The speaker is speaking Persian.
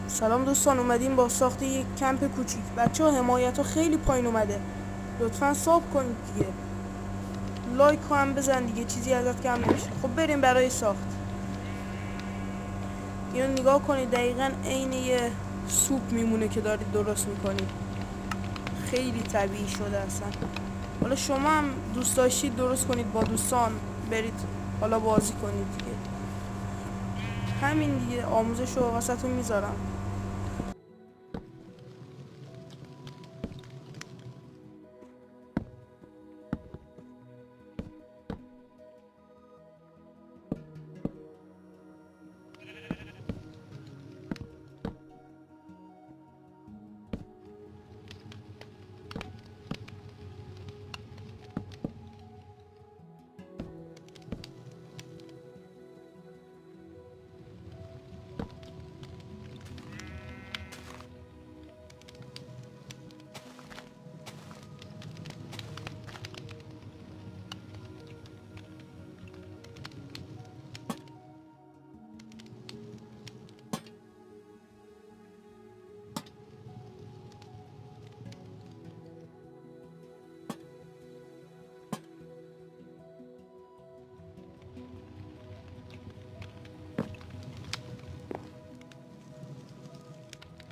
سلام دوستان، اومدیم با ساخت یک کمپ کوچیک. بچه ها حمایت ها خیلی پایین اومده، لطفا ساب کنید دیگه، لایک هم بزن دیگه، چیزی ازت کم نمیشه. خب بریم برای ساخت. اینو نگاه کنید، دقیقا عین یه سوپ میمونه که دارید درست میکنید، خیلی طبیعی شده اصلا. حالا شما هم دوست داشتید درست کنید با دوستان، برید حالا بازی کنید دیگه. همین دیگه، آموزش رو واسهتون میذارم.